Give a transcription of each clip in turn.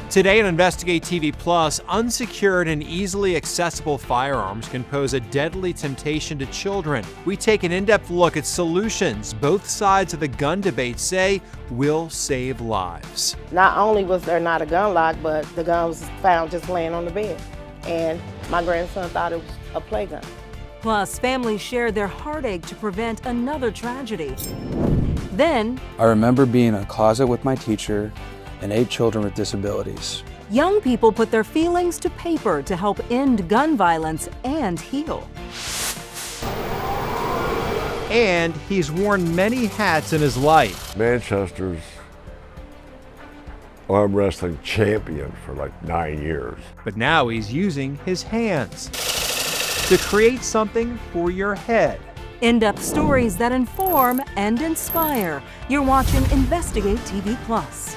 Today on Investigate TV Plus, unsecured and easily accessible firearms can pose a deadly temptation to children. We take an in-depth look at solutions both sides of the gun debate say will save lives. Not only was there not a gun lock, but the gun was found just laying on the bed. And my grandson thought it was a play gun. Plus, families shared their heartache to prevent another tragedy. Then, I remember being in a closet with my teacher and 8 children with disabilities. young people put their feelings to paper to help end gun violence and heal. And he's worn many hats in his life. Manchester's arm wrestling champion for like 9 years. But now he's using his hands to create something for your head. In-depth stories that inform and inspire. You're watching Investigate TV Plus.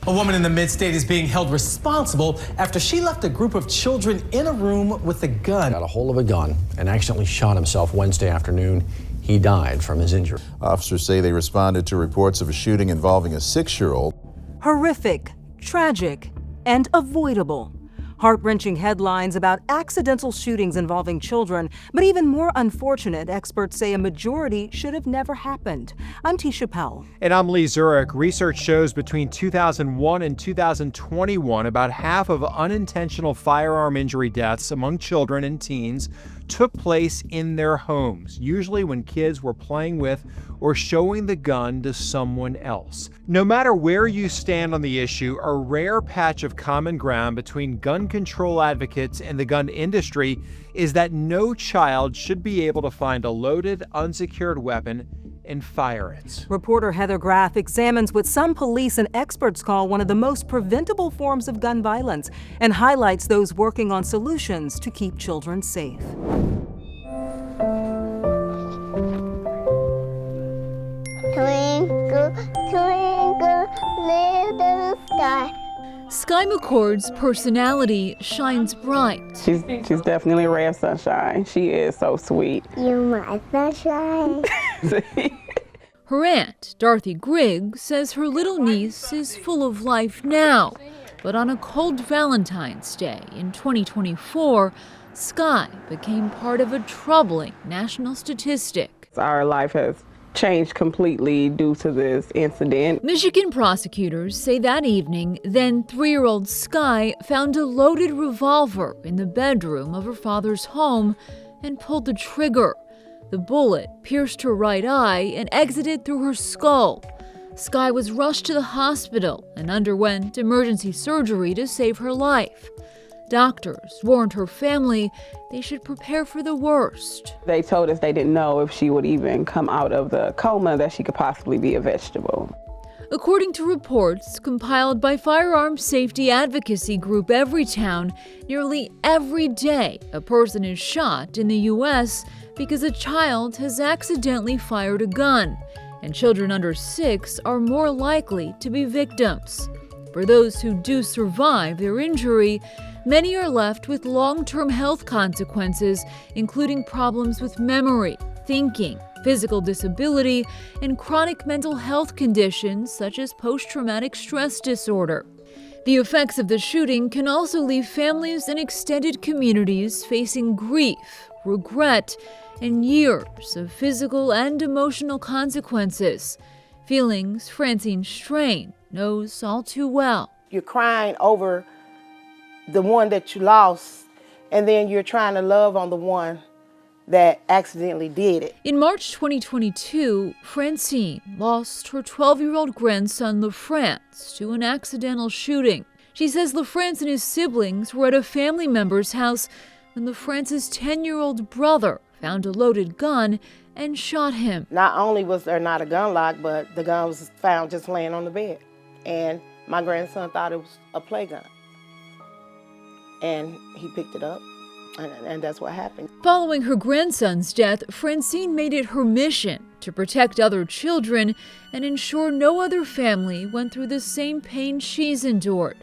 A woman in the mid-state is being held responsible after she left a group of children in a room with a gun. Got a hold of a gun and accidentally shot himself Wednesday afternoon. He died from his injury. Officers say they responded to reports of a shooting involving a 6-year-old. Horrific, tragic, and avoidable. Heart-wrenching headlines about accidental shootings involving children, but even more unfortunate, experts say a majority should have never happened. I'm Tisha Powell. And I'm Lee Zurich. Research shows between 2001 and 2021, about half of unintentional firearm injury deaths among children and teens took place in their homes, usually when kids were playing with or showing the gun to someone else. No matter where you stand on the issue, a rare patch of common ground between gun control advocates and the gun industry is that no child should be able to find a loaded, unsecured weapon and fire it. Reporter Heather Graff examines what some police and experts call one of the most preventable forms of gun violence and highlights those working on solutions to keep children safe. Twinkle, twinkle, little star. Sky McCord's personality shines bright. She's definitely a ray of sunshine. She is so sweet. You're my sunshine. Her aunt, Dorothy Grigg, says her little niece is full of life now. But on a cold Valentine's Day in 2024, Sky became part of a troubling national statistic. Our life has changed completely due to this incident. Michigan prosecutors say that evening, then 3-year-old Sky found a loaded revolver in the bedroom of her father's home and pulled the trigger. The bullet pierced her right eye and exited through her skull. Sky was rushed to the hospital and underwent emergency surgery to save her life. Doctors warned her family they should prepare for the worst. They told us they didn't know if she would even come out of the coma, that she could possibly be a vegetable. According to reports compiled by firearms safety advocacy group Everytown, nearly every day a person is shot in the U.S. because a child has accidentally fired a gun, and children under 6 are more likely to be victims. For those who do survive their injury, many are left with long-term health consequences, including problems with memory, thinking, physical disability, and chronic mental health conditions such as post-traumatic stress disorder. The effects of the shooting can also leave families and extended communities facing grief, regret, and years of physical and emotional consequences. Feelings Francine Strain knows all too well. You're crying over the one that you lost, and then you're trying to love on the one that accidentally did it. In March 2022, Francine lost her 12-year-old grandson LaFrance to an accidental shooting. She says LaFrance and his siblings were at a family member's house when LaFrance's 10-year-old brother found a loaded gun and shot him. Not only was there not a gun lock, but the gun was found just laying on the bed. And my grandson thought it was a play gun. And he picked it up, and that's what happened. Following her grandson's death, Francine made it her mission to protect other children and ensure no other family went through the same pain she's endured.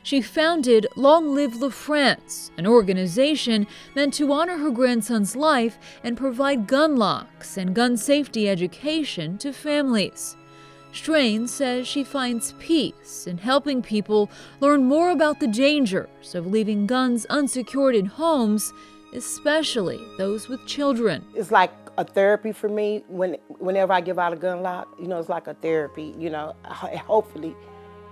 She founded Long Live La France, an organization meant to honor her grandson's life and provide gun locks and gun safety education to families. Strain says she finds peace in helping people learn more about the dangers of leaving guns unsecured in homes, especially those with children. It's like a therapy for me. Whenever I give out a gun lock, it's like a therapy, hopefully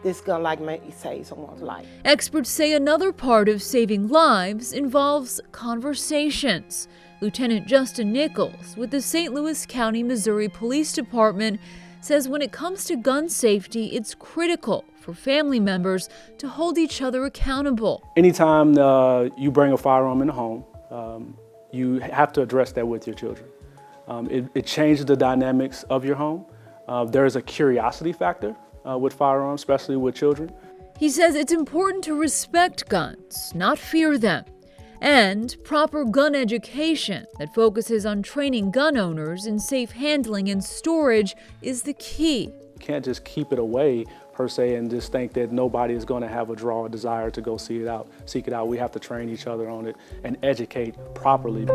this gun lock may save someone's life. Experts say another part of saving lives involves conversations. Lieutenant Justin Nichols with the St. Louis County, Missouri Police Department says when it comes to gun safety, it's critical for family members to hold each other accountable. Anytime you bring a firearm in the home, you have to address that with your children. It changes the dynamics of your home. There is a curiosity factor with firearms, especially with children. He says it's important to respect guns, not fear them. And proper gun education that focuses on training gun owners in safe handling and storage is the key. You can't just keep it away, per se, and just think that nobody is going to have a desire to go seek it out. We have to train each other on it and educate properly.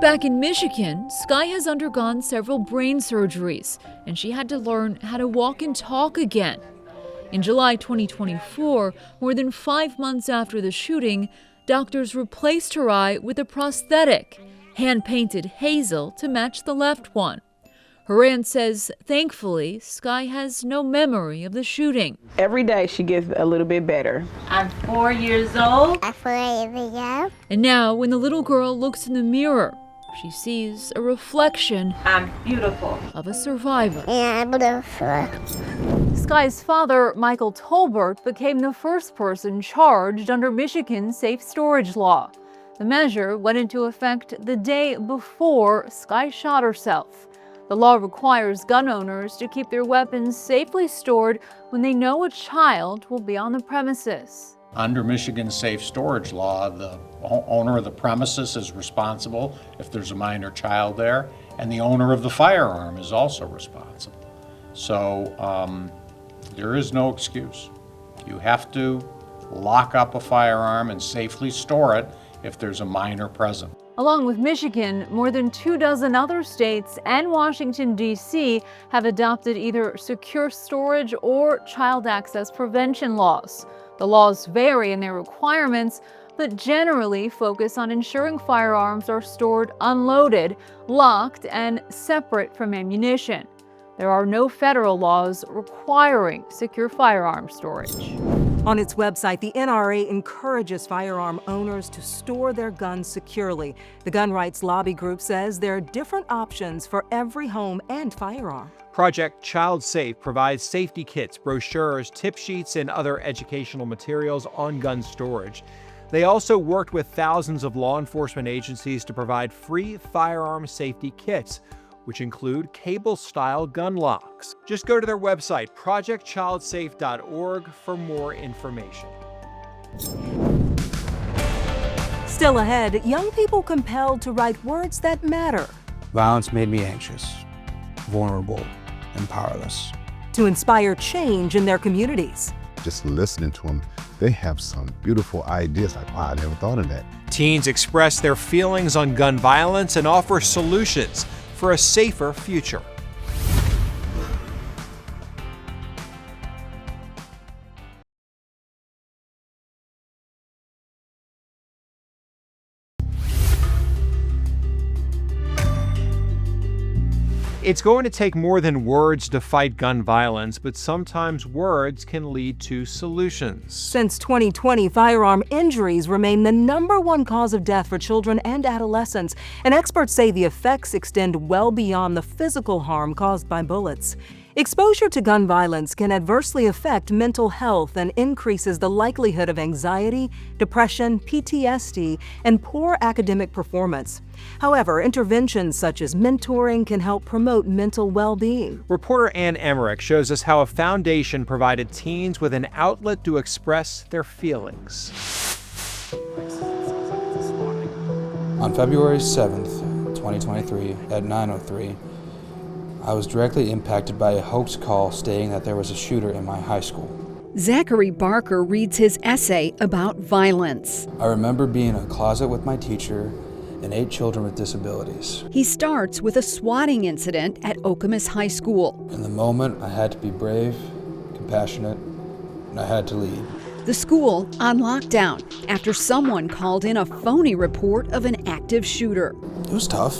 Back in Michigan, Sky has undergone several brain surgeries, and she had to learn how to walk and talk again. In July 2024, more than 5 months after the shooting, doctors replaced her eye with a prosthetic, hand-painted hazel to match the left one. Her aunt says, thankfully, Sky has no memory of the shooting. Every day she gets a little bit better. I'm 4 years old. I'm 4 years old. And now, when the little girl looks in the mirror, she sees a reflection. I'm beautiful. Of a survivor. Yeah, I'm beautiful. Sky's father, Michael Tolbert, became the first person charged under Michigan's safe storage law. The measure went into effect the day before Sky shot herself. The law requires gun owners to keep their weapons safely stored when they know a child will be on the premises. Under Michigan's safe storage law, the owner of the premises is responsible if there's a minor child there, and the owner of the firearm is also responsible. So there is no excuse. You have to lock up a firearm and safely store it if there's a minor present. Along with Michigan, more than 24 other states and Washington, D.C. have adopted either secure storage or child access prevention laws. The laws vary in their requirements, but generally focus on ensuring firearms are stored unloaded, locked, and separate from ammunition. There are no federal laws requiring secure firearm storage. On its website, the NRA encourages firearm owners to store their guns securely. The gun rights lobby group says there are different options for every home and firearm. Project Child Safe provides safety kits, brochures, tip sheets, and other educational materials on gun storage. They also worked with thousands of law enforcement agencies to provide free firearm safety kits, which include cable-style gun locks. Just go to their website, projectchildsafe.org, for more information. Still ahead, young people compelled to write words that matter. Violence made me anxious, vulnerable, and powerless. To inspire change in their communities. Just listening to them, they have some beautiful ideas. Like, wow, I never thought of that. Teens express their feelings on gun violence and offer solutions for a safer future. It's going to take more than words to fight gun violence, but sometimes words can lead to solutions. Since 2020, firearm injuries remain the #1 cause of death for children and adolescents, and experts say the effects extend well beyond the physical harm caused by bullets. Exposure to gun violence can adversely affect mental health and increases the likelihood of anxiety, depression, PTSD, and poor academic performance. However, interventions such as mentoring can help promote mental well-being. Reporter Ann Emmerich shows us how a foundation provided teens with an outlet to express their feelings. On February 7th, 2023, at 9:03, I was directly impacted by a hoax call stating that there was a shooter in my high school. Zachary Barker reads his essay about violence. I remember being in a closet with my teacher and 8 children with disabilities. He starts with a swatting incident at Okemos High School. In the moment, I had to be brave, compassionate, and I had to lead. The school on lockdown after someone called in a phony report of an active shooter. It was tough,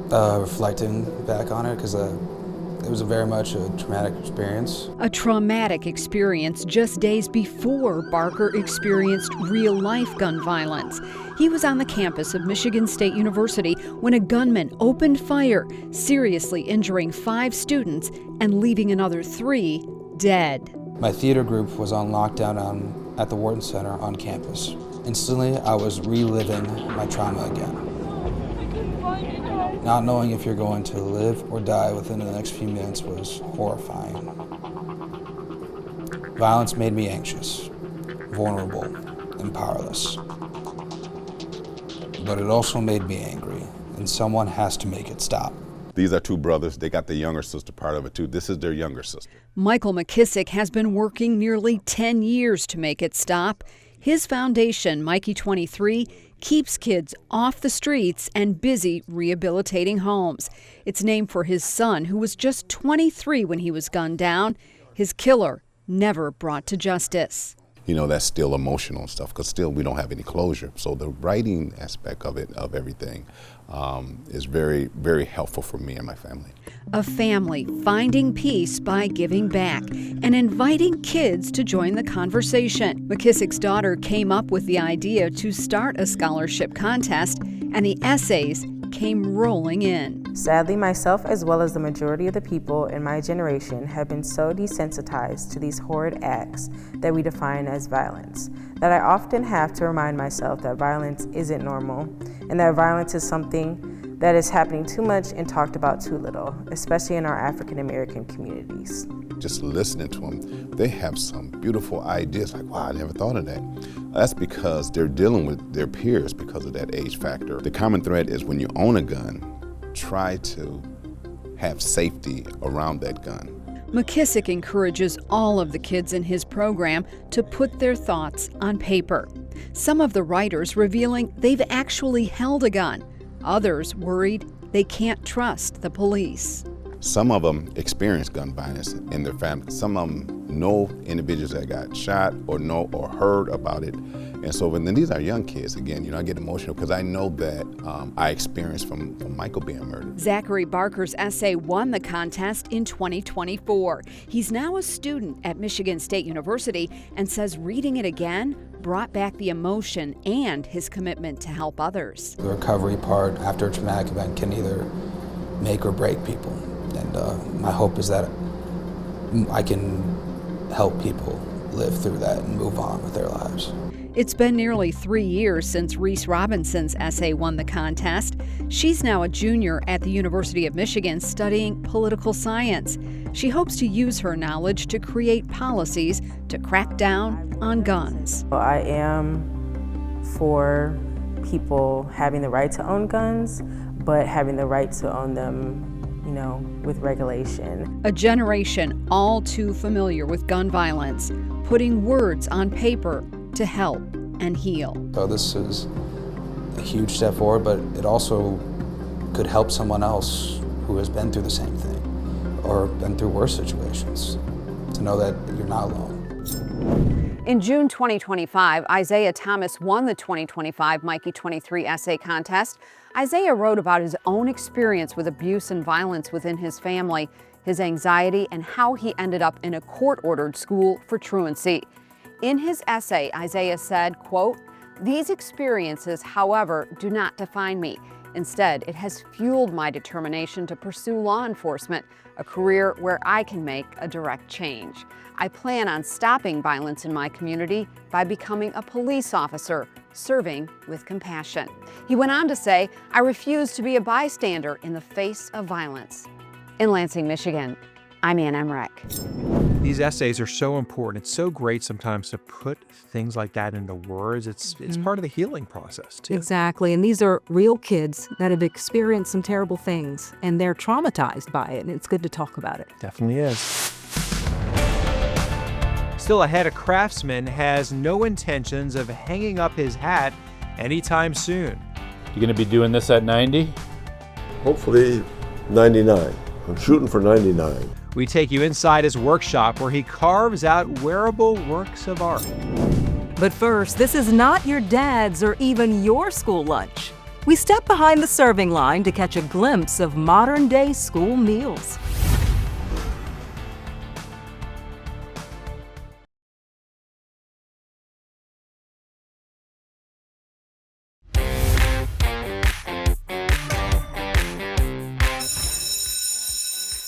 reflecting back on it, because it was very much a traumatic experience. A traumatic experience just days before Barker experienced real-life gun violence. He was on the campus of Michigan State University when a gunman opened fire, seriously injuring 5 students and leaving another 3 dead. My theater group was on lockdown at the Wharton Center on campus. Instantly, I was reliving my trauma again. Not knowing if you're going to live or die within the next few minutes was horrifying. Violence made me anxious, vulnerable, and powerless. But it also made me angry, and someone has to make it stop. These are 2 brothers. They got the younger sister part of it too. This is their younger sister. Michael McKissick has been working nearly 10 years to make it stop. His foundation, Mikey 23, keeps kids off the streets and busy rehabilitating homes. It's named for his son, who was just 23 when he was gunned down. His killer never brought to justice. You know, that's still emotional and stuff, because still we don't have any closure. So the writing aspect of it, of everything, is very, very helpful for me and my family. A family finding peace by giving back and inviting kids to join the conversation. McKissick's daughter came up with the idea to start a scholarship contest, and the essays came rolling in. Sadly, myself as well as the majority of the people in my generation have been so desensitized to these horrid acts that we define as violence, that I often have to remind myself that violence isn't normal, and that violence is something that is happening too much and talked about too little, especially in our African American communities. Just listening to them, they have some beautiful ideas, like, wow, I never thought of that. That's because they're dealing with their peers because of that age factor. The common thread is when you own a gun, try to have safety around that gun. McKissick encourages all of the kids in his program to put their thoughts on paper. Some of the writers revealing they've actually held a gun. Others worried they can't trust the police. Some of them experience gun violence in their family. Some of them know individuals that got shot or know or heard about it. And so when these are young kids, again, you know, I get emotional because I know that I experienced from Michael being murdered. Zachary Barker's essay won the contest in 2024. He's now a student at Michigan State University and says reading it again brought back the emotion and his commitment to help others. The recovery part after a traumatic event can either make or break people. And my hope is that I can help people live through that and move on with their lives. It's been nearly 3 years since Reese Robinson's essay won the contest. She's now a junior at the University of Michigan studying political science. She hopes to use her knowledge to create policies to crack down on guns. I am for people having the right to own guns, but having the right to own them, you know, with regulation. A generation all too familiar with gun violence, putting words on paper to help and heal. So this is a huge step forward, but it also could help someone else who has been through the same thing or been through worse situations to know that you're not alone. In June 2025, Isaiah Thomas won the 2025 Mikey 23 essay contest. Isaiah wrote about his own experience with abuse and violence within his family, his anxiety, and how he ended up in a court-ordered school for truancy. In his essay, Isaiah said, quote, "These experiences, however, do not define me. Instead, it has fueled my determination to pursue law enforcement, a career where I can make a direct change. I plan on stopping violence in my community by becoming a police officer, serving with compassion." He went on to say, "I refuse to be a bystander in the face of violence." In Lansing, Michigan, I'm Ann Emmerich. These essays are so important. It's so great sometimes to put things like that into words. It's part of the healing process, too. Exactly. And these are real kids that have experienced some terrible things, and they're traumatized by it, and it's good to talk about it. Definitely is. Still ahead, a craftsman has no intentions of hanging up his hat anytime soon. You gonna be doing this at 90? Hopefully 99. I'm shooting for 99. We take you inside his workshop where he carves out wearable works of art. But first, this is not your dad's or even your school lunch. We step behind the serving line to catch a glimpse of modern-day school meals.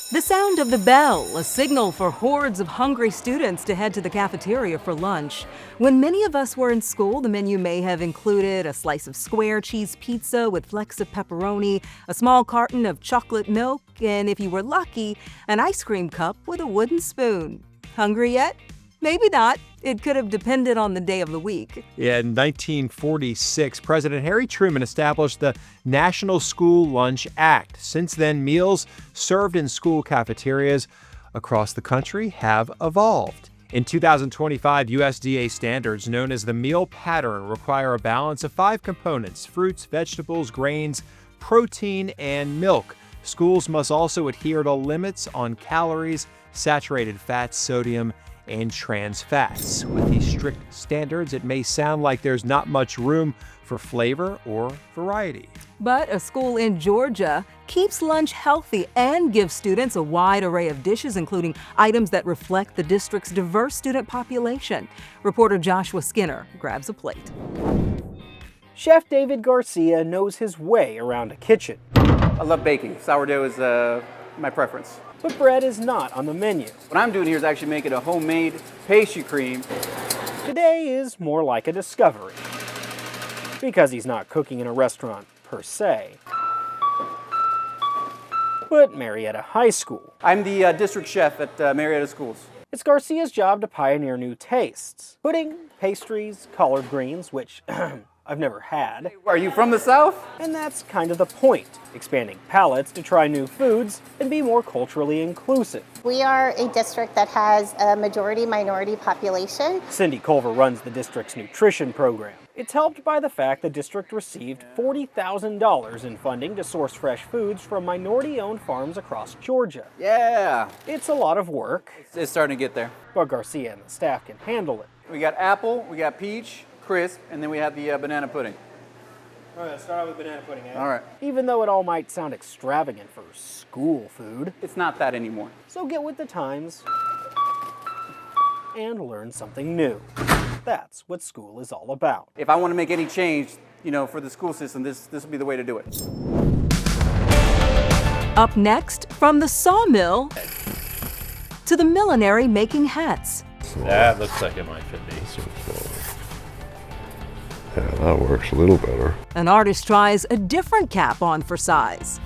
The sound of the bell, a signal for hordes of hungry students to head to the cafeteria for lunch. When many of us were in school, the menu may have included a slice of square cheese pizza with flecks of pepperoni, a small carton of chocolate milk, and if you were lucky, an ice cream cup with a wooden spoon. Hungry yet? Maybe not. It could have depended on the day of the week. Yeah, in 1946, President Harry Truman established the National School Lunch Act. Since then, meals served in school cafeterias across the country have evolved. In 2025, USDA standards known as the meal pattern require a balance of 5 components: fruits, vegetables, grains, protein, and milk. Schools must also adhere to limits on calories, saturated fats, sodium, and trans fats. With these strict standards, it may sound like there's not much room for flavor or variety. But a school in Georgia keeps lunch healthy and gives students a wide array of dishes, including items that reflect the district's diverse student population. Reporter Joshua Skinner grabs a plate. Chef David Garcia knows his way around a kitchen. I love baking. Sourdough is my preference. But bread is not on the menu. What I'm doing here is actually making a homemade pastry cream. Today is more like a discovery, because he's not cooking in a restaurant per se, but Marietta High School. I'm the district chef at Marietta Schools. It's Garcia's job to pioneer new tastes. Pudding, pastries, collard greens, which I've never had. Are you from the South? And that's kind of the point, expanding palates to try new foods and be more culturally inclusive. We are a district that has a majority-minority population. Cindy Culver runs the district's nutrition program. It's helped by the fact the district received $40,000 in funding to source fresh foods from minority-owned farms across Georgia. Yeah. It's a lot of work. It's starting to get there. But Garcia and the staff can handle it. We got apple, we got peach, crisp, and then we have the banana pudding. All right, let's start out with banana pudding. All right. Even though it all might sound extravagant for school food, it's not that anymore. So get with the times and learn something new. That's what school is all about. If I want to make any change, for the school system, this will be the way to do it. Up next, from the sawmill to the millinery making hats. That looks like it might fit me. Yeah, that works a little better. An artist tries a different cap on for size.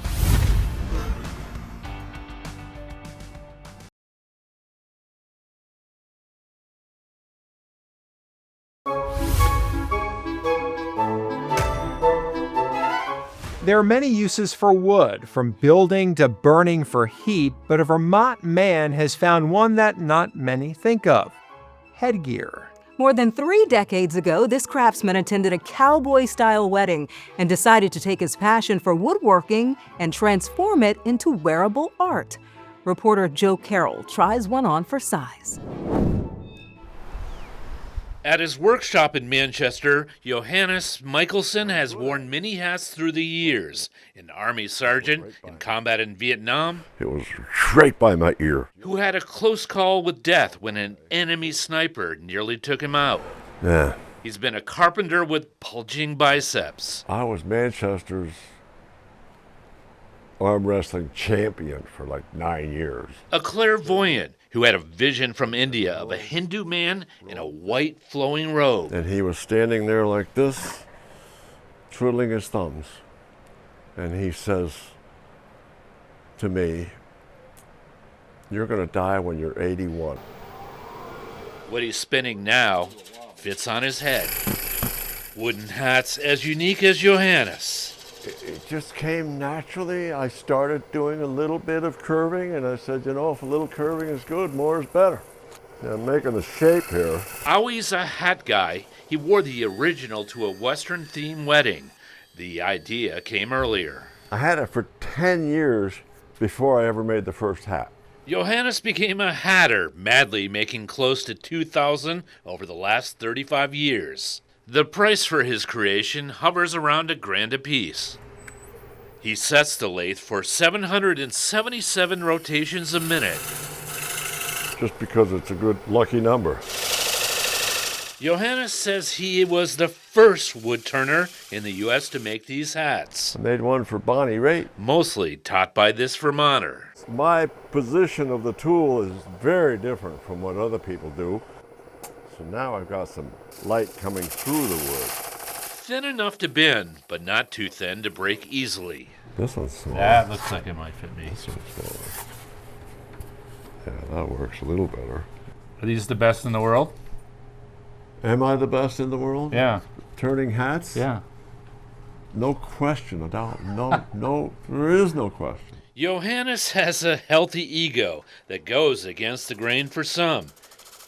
There are many uses for wood, from building to burning for heat, but a Vermont man has found one that not many think of: headgear. More than 3 decades ago, this craftsman attended a cowboy-style wedding and decided to take his passion for woodworking and transform it into wearable art. Reporter Joe Carroll tries one on for size. At his workshop in Manchester, Johannes Michelson has worn many hats through the years. An Army sergeant in combat in Vietnam, It was right by my ear. who had a close call with death when an enemy sniper nearly took him out. Yeah. He's been a carpenter with bulging biceps. I was Manchester's arm wrestling champion for like 9 years. A clairvoyant who had a vision from India of a Hindu man in a white flowing robe. And he was standing there like this, twiddling his thumbs. And he says to me, "You're going to die when you're 81. What he's spinning now fits on his head. Wooden hats as unique as Johannes. It just came naturally. I started doing a little bit of curving, and I said, if a little curving is good, more is better. Yeah, I'm making the shape here. Owie's a hat guy. He wore the original to a Western-themed wedding. The idea came earlier. I had it for 10 years before I ever made the first hat. Johannes became a hatter, madly making close to 2,000 over the last 35 years. The price for his creation hovers around $1,000 apiece. He sets the lathe for 777 rotations a minute. Just because it's a good lucky number. Johannes says he was the first wood turner in the U.S. to make these hats. I made one for Bonnie Raitt. Mostly taught by this Vermonter. My position of the tool is very different from what other people do. So now I've got some light coming through the wood. Thin enough to bend, but not too thin to break easily. This one's small. That looks like it might fit me. This one's smaller. Yeah, that works a little better. Are these the best in the world? Am I the best in the world? Yeah. Turning hats? Yeah. No question, no, there is no question. Johannes has a healthy ego that goes against the grain for some,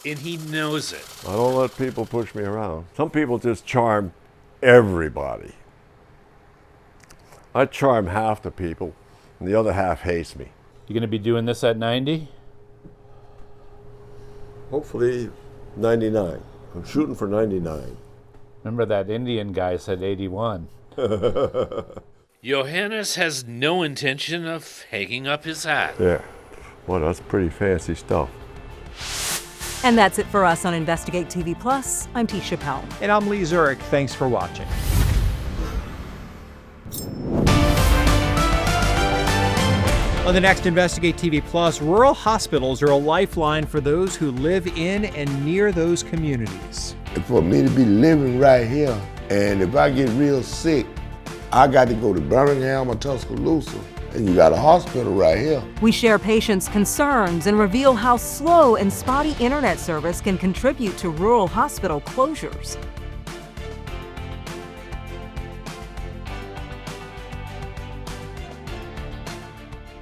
and he knows it. I don't let people push me around. Some people just charm everybody. I charm half the people, and the other half hates me. You gonna be doing this at 90? Hopefully 99. I'm shooting for 99. Remember that Indian guy said 81. Johannes has no intention of hanging up his hat. Yeah. Well, that's pretty fancy stuff. And that's it for us on Investigate TV Plus. I'm Tisha Powell. And I'm Lee Zurich. Thanks for watching. On the next Investigate TV Plus, rural hospitals are a lifeline for those who live in and near those communities. For me to be living right here, and if I get real sick, I got to go to Birmingham or Tuscaloosa, and you got a hospital right here. We share patients' concerns and reveal how slow and spotty internet service can contribute to rural hospital closures.